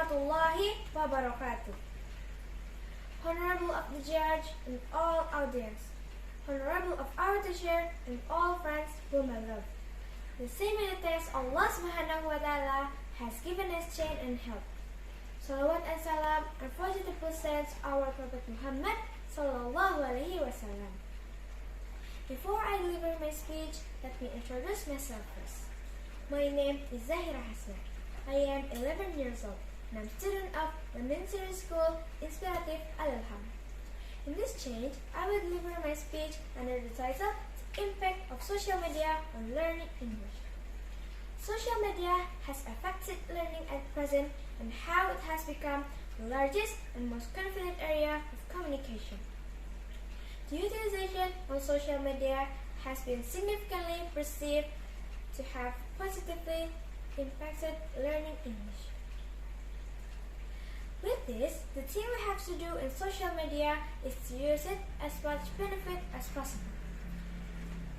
warahmatullahi wabarakatuh. Honorable of the judge and all audience, honorable of our teacher and all friends whom I love. The same many thanks Allah Subhanahu wa Ta'ala has given us strength and help. Salawat and salam and positive presents our Prophet Muhammad Sallallahu Alaihi Wasallam. Before I deliver my speech, let me introduce myself first. My name is Zahirah Hasna. I am 11 years old and I'm student of the Nursery School Inspiratif Ilham. In this change, I will deliver my speech under the title The Impact of Social Media on Learning English. Social media has affected learning at present and how it has become the largest and most confident area of communication. The utilization on social media has been significantly perceived to have positively impacted learning English. With this, the thing we have to do in social media is to use it as much benefit as possible,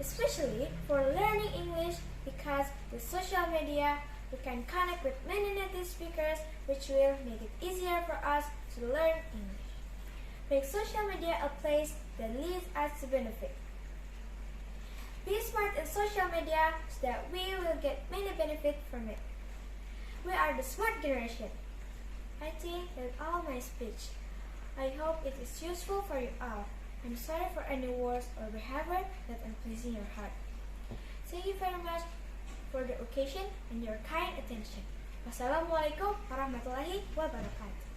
especially for learning English, because with social media we can connect with many native speakers, which will make it easier for us to learn English. Make social media a place that leads us to benefit. Be smart in social media so that we will get many benefits from it. We are the smart generation. I think that's all my speech. I hope it is useful for you all. I'm sorry for any words or behavior that unpleasing your heart. Thank you very much for the occasion and your kind attention. Wassalamualaikum warahmatullahi wabarakatuh.